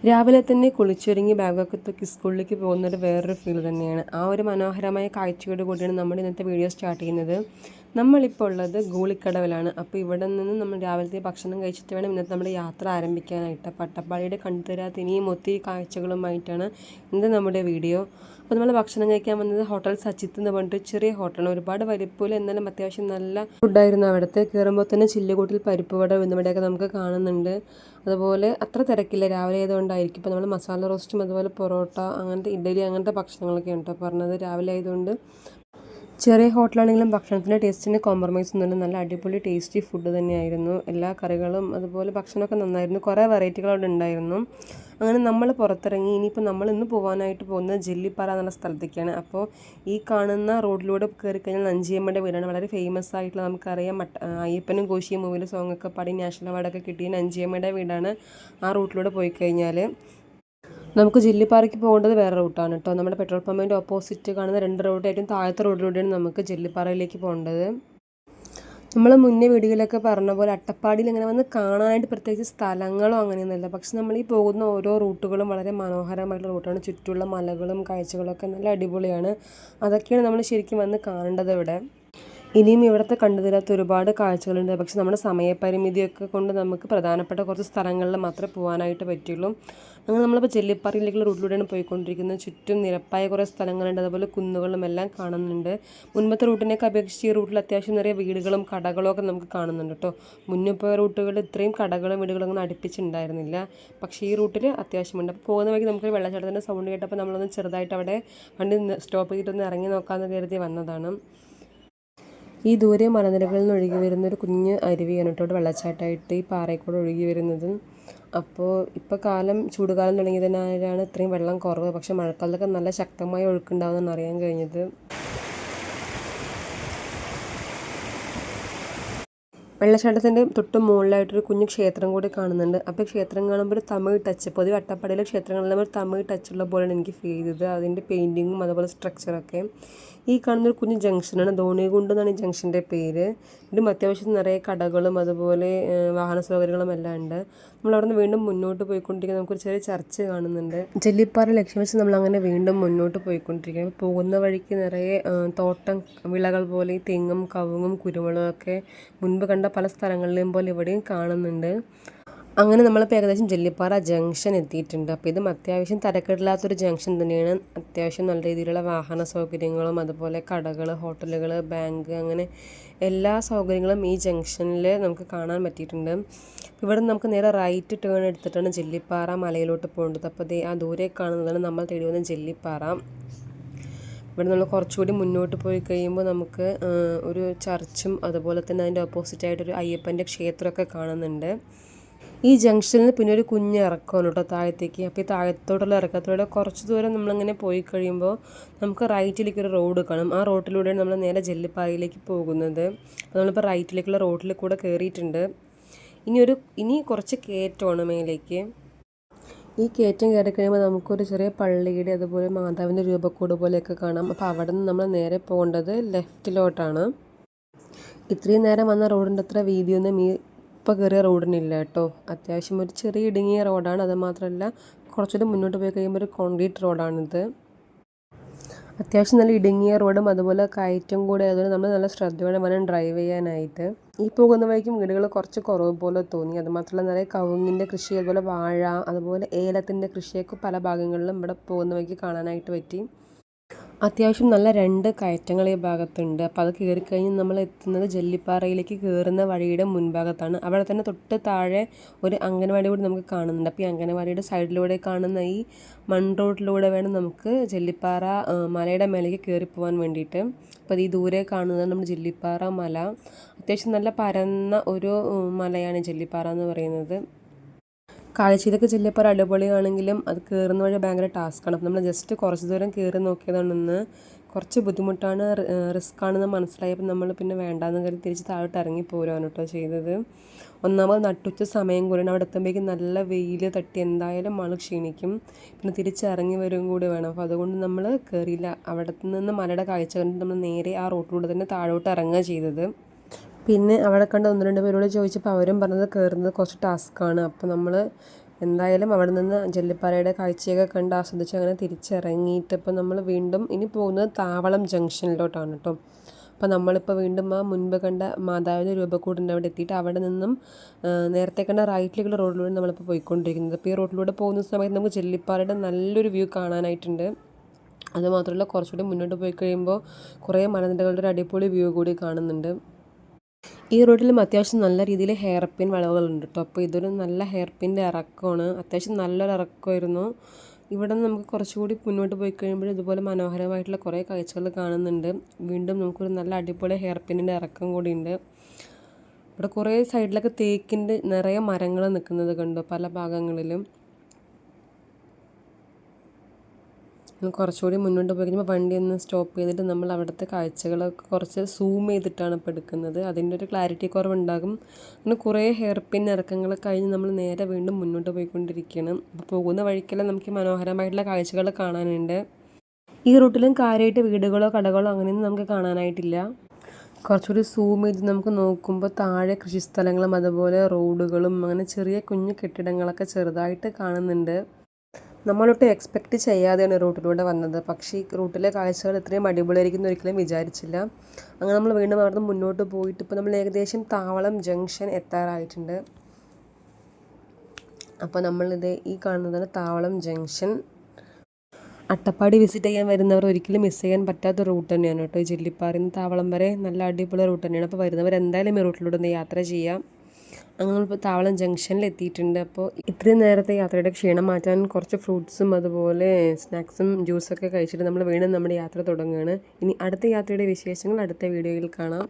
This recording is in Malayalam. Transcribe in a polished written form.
രാവിലെ തന്നെ കുളിച്ചൊരുങ്ങി ബാഗൊക്കെ തൂക്കി സ്കൂളിലേക്ക് പോകുന്നത് വേറൊരു ഫീൽ തന്നെയാണ്. ആ ഒരു മനോഹരമായ കാഴ്ചയോട് കൂടിയാണ് നമ്മൾ ഇന്നത്തെ വീഡിയോ സ്റ്റാർട്ട് ചെയ്യുന്നത്. നമ്മളിപ്പോൾ ഉള്ളത് ഗൂളിക്കടവിലാണ്. അപ്പോൾ ഇവിടെ നിന്ന് നമ്മൾ രാവിലത്തെ ഭക്ഷണം കഴിച്ചിട്ട് വേണം ഇന്നത്തെ നമ്മുടെ യാത്ര ആരംഭിക്കാനായിട്ട്. അപ്പോൾ അട്ടപ്പാടിയുടെ കണ്ടുതരാത്ത ഇനിയും ഒത്തിരി കാഴ്ചകളുമായിട്ടാണ് ഇന്ന് നമ്മുടെ വീഡിയോ. അപ്പോൾ നമ്മൾ ഭക്ഷണം കഴിക്കാൻ വന്നത് ഹോട്ടൽ സച്ചിത്ത് എന്ന് പറഞ്ഞിട്ട് ചെറിയ ഹോട്ടലാണ്. ഒരുപാട് വലിപ്പമില്ല, എന്നാലും അത്യാവശ്യം നല്ല ഫുഡായിരുന്നു. അവിടുത്തെ കയറുമ്പോൾ തന്നെ ചില്ലുകൂട്ടിൽ പരിപ്പ് വട ഉഴുന്നുവടയൊക്കെ നമുക്ക് കാണുന്നുണ്ട്. അതുപോലെ അത്ര തിരക്കില്ല, രാവിലെ ആയതുകൊണ്ടായിരിക്കും. ഇപ്പോൾ നമ്മൾ മസാല റോസ്റ്റും അതുപോലെ പൊറോട്ട അങ്ങനത്തെ ഇഡ്ഡലി അങ്ങനത്തെ ഭക്ഷണങ്ങളൊക്കെ ഉണ്ടോ പറഞ്ഞത്. രാവിലെ ആയതുകൊണ്ട് ചെറിയ ഹോട്ടലാണെങ്കിലും ഭക്ഷണത്തിൻ്റെ ടേസ്റ്റിന് കോംപ്രമൈസ് ഒന്നുമില്ല. നല്ല അടിപൊളി ടേസ്റ്റി ഫുഡ് തന്നെയായിരുന്നു. എല്ലാ കറികളും അതുപോലെ ഭക്ഷണമൊക്കെ നന്നായിരുന്നു. കുറേ വെറൈറ്റികൾ അവിടെ ഉണ്ടായിരുന്നു. അങ്ങനെ നമ്മൾ പുറത്തിറങ്ങി. ഇനിയിപ്പോൾ നമ്മൾ ഇന്ന് പോകാനായിട്ട് പോകുന്നത് ജെല്ലിപ്പാറ എന്നുള്ള സ്ഥലത്തേക്കാണ്. അപ്പോൾ ഈ കാണുന്ന റോഡിലൂടെ കയറിക്കഴിഞ്ഞാൽ നഞ്ചിയമ്മയുടെ വീടാണ്. വളരെ ഫേമസ് ആയിട്ടുള്ള, നമുക്കറിയാം, അയ്യപ്പനും കോശിയും മൂവിലെ സോങ്ങൊക്കെ പാടി നാഷണൽ അവാർഡൊക്കെ കിട്ടിയ നഞ്ചിയമ്മയുടെ വീടാണ്. ആ റൂട്ടിലൂടെ പോയി കഴിഞ്ഞാൽ നമുക്ക് ജെല്ലിപ്പാറയ്ക്ക് പോകേണ്ടത് വേറെ റൂട്ടാണ് കേട്ടോ. നമ്മുടെ പെട്രോൾ പമ്പിൻ്റെ ഓപ്പോസിറ്റ് കാണുന്ന 2 റോഡായിട്ടും താഴത്തെ റോഡിലൂടെയാണ് നമുക്ക് ജെല്ലിപ്പാറയിലേക്ക് പോകേണ്ടത്. നമ്മൾ മുന്നേ വീഡിയോയിലൊക്കെ പറഞ്ഞ പോലെ അട്ടപ്പാടിയിൽ ഇങ്ങനെ വന്ന് കാണാനായിട്ട് പ്രത്യേകിച്ച് സ്ഥലങ്ങളോ അങ്ങനെയൊന്നുമില്ല. പക്ഷെ നമ്മൾ ഈ പോകുന്ന ഓരോ റൂട്ടുകളും വളരെ മനോഹരമായിട്ടുള്ള റൂട്ടാണ്. ചുറ്റുമുള്ള മലകളും കാഴ്ചകളൊക്കെ നല്ല അടിപൊളിയാണ്. അതൊക്കെയാണ് നമ്മൾ ശരിക്കും വന്ന് കാണേണ്ടത് ഇവിടെ. ഇനിയും ഇവിടുത്തെ കണ്ടു തരാത്ത ഒരുപാട് കാഴ്ചകളുണ്ട്. പക്ഷെ നമ്മുടെ സമയപരിമിതിയൊക്കെ കൊണ്ട് നമുക്ക് പ്രധാനപ്പെട്ട കുറച്ച് സ്ഥലങ്ങളിൽ മാത്രമേ പോകാനായിട്ട് പറ്റുള്ളൂ. അങ്ങനെ നമ്മളിപ്പോൾ ജെല്ലിപ്പാറയിലേക്കുള്ള റൂട്ടിലൂടെയാണ് പോയിക്കൊണ്ടിരിക്കുന്നത്. ചുറ്റും നിരപ്പായ കുറേ സ്ഥലങ്ങളുണ്ട്, അതുപോലെ കുന്നുകളും എല്ലാം കാണുന്നുണ്ട്. മുൻപത്തെ റൂട്ടിനൊക്കെ അപേക്ഷിച്ച് ഈ റൂട്ടിൽ അത്യാവശ്യം നിറയെ വീടുകളും കടകളും ഒക്കെ നമുക്ക് കാണുന്നുണ്ട് കേട്ടോ. മുന്നേ പോയ റൂട്ടുകളിൽ ഇത്രയും കടകളും വീടുകളും ഒന്നും അടുപ്പിച്ചുണ്ടായിരുന്നില്ല. പക്ഷേ ഈ റൂട്ടിൽ അത്യാവശ്യമുണ്ട്. അപ്പോൾ പോകുന്ന വഴിക്ക് നമുക്ക് വെള്ളച്ചാട്ടത്തിൻ്റെ സൗണ്ട് കേട്ടപ്പോൾ നമ്മളൊന്ന് ചെറുതായിട്ട് അവിടെ വണ്ടി സ്റ്റോപ്പ് ചെയ്തിട്ടൊന്ന് ഇറങ്ങി നോക്കാമെന്ന് കരുതി വന്നതാണ്. ഈ ദൂരെ മലനിരകളിൽ നിന്ന് ഒഴുകി വരുന്ന ഒരു കുഞ്ഞ് അരുവിയാണ് കേട്ടോ വെള്ളച്ചാട്ടമായിട്ട് ഈ പാറയിൽ ഒഴുകി വരുന്നത്. അപ്പോൾ ഇപ്പോൾ ചൂടുകാലം തുടങ്ങിയതിനാലാണ് ഇത്രയും വെള്ളം കുറവ്. പക്ഷേ മഴക്കാലത്തൊക്കെ നല്ല ശക്തമായ ഒഴുക്കുണ്ടാവുമെന്നാണ് അറിയാൻ കഴിഞ്ഞത്. വെള്ളച്ചാട്ടത്തിൻ്റെ തൊട്ട് മുകളിലായിട്ടൊരു കുഞ്ഞു ക്ഷേത്രം കൂടി കാണുന്നുണ്ട്. അപ്പോൾ ക്ഷേത്രം കാണുമ്പോൾ ഒരു തമിഴ് ടച്ച്, പൊതുവെ അട്ടപ്പാടിയിലെ ക്ഷേത്രങ്ങളിൽ ഒരു തമിഴ് ടച്ചുള്ള പോലെയാണ് എനിക്ക് ഫീൽ ചെയ്തത്. അതിൻ്റെ പെയിൻറ്റിങ്ങും അതുപോലെ സ്ട്രക്ചറൊക്കെ. ഈ കാണുന്നൊരു കുഞ്ഞു ജംഗ്ഷനാണ്, ധോണികുണ്ട് എന്നാണ് ഈ ജംഗ്ഷൻ്റെ പേര്. ഇതും അത്യാവശ്യം നിറയെ കടകളും അതുപോലെ വാഹന സൗകര്യങ്ങളും എല്ലാം ഉണ്ട്. നമ്മളവിടെ നിന്ന് വീണ്ടും മുന്നോട്ട് പോയിക്കൊണ്ടിരിക്കുക. നമുക്കൊരു ചെറിയ ചർച്ച് കാണുന്നുണ്ട്. ജെല്ലിപ്പാറ ലക്ഷ്യം വെച്ച് നമ്മളങ്ങനെ വീണ്ടും മുന്നോട്ട് പോയിക്കൊണ്ടിരിക്കുക. പോകുന്ന വഴിക്ക് നിറയെ തോട്ടം വിളകൾ പോലെ തെങ്ങും കവുങ്ങും കുരുമുളകൊക്കെ മുൻപ് കണ്ട പല സ്ഥലങ്ങളിലെയും പോലെ ഇവിടെയും കാണുന്നുണ്ട്. അങ്ങനെ നമ്മളിപ്പോൾ ഏകദേശം ജെല്ലിപ്പാറ ജംഗ്ഷൻ എത്തിയിട്ടുണ്ട്. അപ്പോൾ ഇതും അത്യാവശ്യം തിരക്കില്ലാത്തൊരു ജംഗ്ഷൻ തന്നെയാണ്. അത്യാവശ്യം നല്ല രീതിയിലുള്ള വാഹന സൗകര്യങ്ങളും അതുപോലെ കടകൾ, ഹോട്ടലുകൾ, ബാങ്ക്, അങ്ങനെ എല്ലാ സൗകര്യങ്ങളും ഈ ജംഗ്ഷനിൽ നമുക്ക് കാണാൻ പറ്റിയിട്ടുണ്ട്. ഇവിടെ നമുക്ക് നേരെ റൈറ്റ് ടേൺ എടുത്തിട്ടാണ് ജെല്ലിപ്പാറ മലയിലോട്ട് പോകേണ്ടത്. അപ്പോൾ ആ ദൂരെ കാണുന്നതാണ് നമ്മൾ തേടി വന്ന ജെല്ലിപ്പാറ. ഇവിടെ നമ്മൾ കുറച്ചുകൂടി മുന്നോട്ട് പോയി കഴിയുമ്പോൾ നമുക്ക് ഒരു ചർച്ചും അതുപോലെ തന്നെ അതിൻ്റെ ഓപ്പോസിറ്റായിട്ടൊരു അയ്യപ്പൻ്റെ ക്ഷേത്രമൊക്കെ കാണുന്നുണ്ട്. ഈ ജംഗ്ഷനിൽ പിന്നെ ഒരു കുഞ്ഞ് ഇറക്കമാണ് കേട്ടോ താഴത്തേക്ക്. അപ്പോൾ ഈ താഴത്തോട്ടുള്ള ഇറക്കത്തോടെ കുറച്ച് ദൂരം നമ്മളിങ്ങനെ പോയി കഴിയുമ്പോൾ നമുക്ക് റൈറ്റിലേക്ക് ഒരു റോഡ് കാണും. ആ റോഡിലൂടെയാണ് നമ്മൾ നേരെ ജെല്ലിപ്പാറയിലേക്ക് പോകുന്നത്. അപ്പോൾ നമ്മളിപ്പോൾ റൈറ്റിലേക്കുള്ള റോഡിൽ കൂടെ കയറിയിട്ടുണ്ട്. ഇനി കുറച്ച് കയറ്റമാണ് മേലേക്ക്. ഈ കയറ്റം കയറി കഴിയുമ്പോൾ നമുക്കൊരു ചെറിയ പള്ളിയുടെ അതുപോലെ മാതാവിൻ്റെ രൂപക്കൂട് പോലെയൊക്കെ കാണാം. അപ്പോൾ അവിടെ നിന്ന് നമ്മൾ നേരെ പോകേണ്ടത് ലെഫ്റ്റിലോട്ടാണ്. ഇത്രയും നേരം വന്ന റോഡിൻ്റെ അത്ര വീതിയൊന്നും ഇപ്പോൾ കയറിയ റോഡിനില്ല കേട്ടോ. അത്യാവശ്യം ഒരു ചെറിയ ഇടുങ്ങിയ റോഡാണ്. അത് മാത്രമല്ല കുറച്ചുകൂടി മുന്നോട്ട് പോയി കഴിയുമ്പോൾ ഒരു കോൺക്രീറ്റ് റോഡാണിത്. അത്യാവശ്യം നല്ല ഇടുങ്ങിയ റോഡും അതുപോലെ കയറ്റം കൂടെ ആയതുകൊണ്ട് നമ്മൾ നല്ല ശ്രദ്ധയോടെ വേണം ഡ്രൈവ് ചെയ്യാനായിട്ട്. ഈ പോകുന്ന വഴിക്കും വീടുകൾ കുറച്ച് കുറവ് പോലെ തോന്നി. അതുമാത്രമല്ല നിറയെ കവുങ്ങിൻ്റെ കൃഷി, അതുപോലെ വാഴ, അതുപോലെ ഏലത്തിൻ്റെ കൃഷിയൊക്കെ പല ഭാഗങ്ങളിലും ഇവിടെ പോകുന്ന വഴിക്ക് കാണാനായിട്ട് പറ്റി. അത്യാവശ്യം നല്ല 2 കയറ്റങ്ങൾ ഈ ഭാഗത്തുണ്ട്. അപ്പോൾ അത് കയറിക്കഴിഞ്ഞ് നമ്മൾ എത്തുന്നത് ജെല്ലിപ്പാറയിലേക്ക് കയറുന്ന വഴിയുടെ മുൻഭാഗത്താണ്. അവിടെ തന്നെ തൊട്ട് താഴെ ഒരു അംഗനവാടി കൂടി നമുക്ക് കാണുന്നുണ്ട്. അപ്പോൾ ഈ അംഗനവാടിയുടെ സൈഡിലൂടെ കാണുന്ന ഈ മൺ റോഡിലൂടെ വേണം നമുക്ക് ജെല്ലിപ്പാറ മലയുടെ മേലേക്ക് കയറിപ്പോകാൻ വേണ്ടിയിട്ട്. അപ്പോൾ ഈ ദൂരെ കാണുന്നത് നമ്മുടെ ജെല്ലിപ്പാറ മല. അത്യാവശ്യം നല്ല പരന്ന ഒരു മലയാണ് ജെല്ലിപ്പാറ എന്ന് പറയുന്നത്. കാഴ്ചയിലൊക്കെ ജെല്ലിപ്പാറ അടിപൊളിയാണെങ്കിലും അത് കയറുന്ന വഴി ഭയങ്കര ടാസ്ക്കാണ്. അപ്പോൾ നമ്മൾ ജസ്റ്റ് കുറച്ച് ദൂരം കയറി നോക്കിയതാണെന്ന്. കുറച്ച് ബുദ്ധിമുട്ടാണ്, റിസ്ക് ആണെന്ന് മനസ്സിലായപ്പോൾ നമ്മൾ പിന്നെ വേണ്ടാന്ന് കരുതി തിരിച്ച് താഴോട്ട് ഇറങ്ങി പോരാണ് കേട്ടോ ചെയ്തത്. ഒന്നാമത് നട്ടുച്ച സമയം കൂടിയാണ്. അവിടെ എത്തുമ്പോഴേക്കും നല്ല വെയിൽ തട്ടി എന്തായാലും ആൾ ക്ഷീണിക്കും. പിന്നെ തിരിച്ചിറങ്ങി വരും കൂടി വേണം. അപ്പോൾ അതുകൊണ്ട് നമ്മൾ കയറിയില്ല. അവിടെ നിന്ന് മലയുടെ കാഴ്ച കണ്ടിട്ട് നമ്മൾ നേരെ ആ റോട്ടിലൂടെ തന്നെ താഴോട്ട് ഇറങ്ങുക ചെയ്തത്. പിന്നെ അവിടെ കണ്ട 1-2 പേരോട് ചോദിച്ചപ്പോൾ അവരും പറഞ്ഞത് കയറുന്നത് കുറച്ച് ടാസ്ക്കാണ്. അപ്പോൾ നമ്മൾ എന്തായാലും അവിടെ നിന്ന് ജെല്ലിപ്പാറയുടെ കാഴ്ചയൊക്കെ കണ്ട് ആസ്വദിച്ച് അങ്ങനെ തിരിച്ചിറങ്ങിയിട്ട് ഇപ്പോൾ നമ്മൾ വീണ്ടും ഇനി പോകുന്നത് താവളം ജംഗ്ഷനിലോട്ടാണ് കേട്ടോ. അപ്പോൾ നമ്മളിപ്പോൾ വീണ്ടും ആ മുൻപ് കണ്ട മാതാവിൻ്റെ രൂപക്കൂടിൻ്റെ അവിടെ എത്തിയിട്ട് അവിടെ നിന്നും നേരത്തെ കണ്ട റൈറ്റിലേക്കുള്ള റോഡിലൂടെ നമ്മളിപ്പോൾ പോയിക്കൊണ്ടിരിക്കുന്നത്. അപ്പോൾ ഈ റോഡിലൂടെ പോകുന്ന സമയത്ത് നമുക്ക് ജെല്ലിപ്പാറയുടെ നല്ലൊരു വ്യൂ കാണാനായിട്ടുണ്ട്. അതുമാത്രമല്ല കുറച്ചുകൂടി മുന്നോട്ട് പോയി കഴിയുമ്പോൾ കുറേ മലനിരകളുടെ ഒരു അടിപൊളി വ്യൂ കൂടി കാണുന്നുണ്ട്. ഈ റോഡിലും അത്യാവശ്യം നല്ല രീതിയിൽ ഹെയർ പിൻ വളവുകളുണ്ട് കേട്ടോ. അപ്പോൾ ഇതൊരു നല്ല ഹെയർ പിൻ്റെ ഇറക്കമാണ്, അത്യാവശ്യം നല്ലൊരു ഇറക്കമായിരുന്നു. ഇവിടെ നിന്ന് നമുക്ക് കുറച്ചുകൂടി മുന്നോട്ട് പോയി കഴിയുമ്പോൾ ഇതുപോലെ മനോഹരമായിട്ടുള്ള കുറേ കാഴ്ചകൾ കാണുന്നുണ്ട്. വീണ്ടും നമുക്കൊരു നല്ല അടിപൊളി ഹെയർ പിന്നിൻ്റെ ഇറക്കം കൂടിയുണ്ട്. ഇവിടെ കുറേ സൈഡിലൊക്കെ തേക്കിൻ്റെ നിറയെ മരങ്ങൾ നിൽക്കുന്നത് കണ്ടു പല ഭാഗങ്ങളിലും. കുറച്ചുകൂടി മുന്നോട്ട് പോയി കഴിയുമ്പോൾ വണ്ടി ഒന്ന് സ്റ്റോപ്പ് ചെയ്തിട്ട് നമ്മൾ അവിടുത്തെ കാഴ്ചകളൊക്കെ കുറച്ച് സൂം ചെയ്തിട്ടാണ് ഇപ്പോൾ എടുക്കുന്നത്. അതിൻ്റെ ഒരു ക്ലാരിറ്റി കുറവുണ്ടാകും. അങ്ങനെ കുറേ ഹെയർ പിൻ ഇറക്കങ്ങൾ കഴിഞ്ഞ് നമ്മൾ നേരെ വീണ്ടും മുന്നോട്ട് പോയിക്കൊണ്ടിരിക്കുകയാണ്. അപ്പോൾ പോകുന്ന വഴിക്കെല്ലാം നമുക്ക് മനോഹരമായിട്ടുള്ള കാഴ്ചകൾ കാണാനുണ്ട്. ഈ റൂട്ടിലും കാര്യമായിട്ട് വീടുകളോ കടകളോ അങ്ങനെയൊന്നും നമുക്ക് കാണാനായിട്ടില്ല. കുറച്ചുകൂടി സൂം ചെയ്ത് നമുക്ക് നോക്കുമ്പോൾ താഴെ കൃഷിസ്ഥലങ്ങളും അതുപോലെ റോഡുകളും അങ്ങനെ ചെറിയ കുഞ്ഞു കെട്ടിടങ്ങളൊക്കെ ചെറുതായിട്ട് കാണുന്നുണ്ട്. നമ്മളൊട്ട് എക്സ്പെക്റ്റ് ചെയ്യാതെയാണ് റൂട്ടിലൂടെ വന്നത്. പക്ഷേ ഈ റൂട്ടിലെ കാഴ്ചകൾ ഇത്രയും അടിപൊളിയായിരിക്കും ഒരിക്കലും വിചാരിച്ചില്ല. അങ്ങനെ നമ്മൾ വീണ്ടും അവിടുന്ന് മുന്നോട്ട് പോയിട്ട് ഇപ്പോൾ നമ്മൾ ഏകദേശം താവളം ജംഗ്ഷൻ എത്താറായിട്ടുണ്ട്. അപ്പോൾ നമ്മളിത് ഈ കാണുന്നതാണ് താവളം ജംഗ്ഷൻ. അട്ടപ്പാടി വിസിറ്റ് ചെയ്യാൻ വരുന്നവർ ഒരിക്കലും മിസ് ചെയ്യാൻ പറ്റാത്ത റൂട്ട് തന്നെയാണ് കേട്ടോ. ഈ ജെല്ലിപ്പാറയിൽ നിന്ന് താവളം വരെ നല്ല അടിപൊളി റൂട്ട് തന്നെയാണ്. അപ്പോൾ വരുന്നവർ എന്തായാലും ഈ റൂട്ടിലൂടെ ഒന്ന് യാത്ര ചെയ്യാം. അങ്ങനെ നമ്മളിപ്പോൾ താവളം ജംഗ്ഷനിൽ എത്തിയിട്ടുണ്ട്. അപ്പോൾ ഇത്രയും നേരത്തെ യാത്രയുടെ ക്ഷീണം മാറ്റാൻ കുറച്ച് ഫ്രൂട്ട്സും അതുപോലെ സ്നാക്സും ജ്യൂസൊക്കെ കഴിച്ചിട്ട് നമ്മൾ വീണ്ടും നമ്മുടെ യാത്ര തുടങ്ങുകയാണ്. ഇനി അടുത്ത യാത്രയുടെ വിശേഷങ്ങൾ അടുത്ത വീഡിയോയിൽ കാണാം.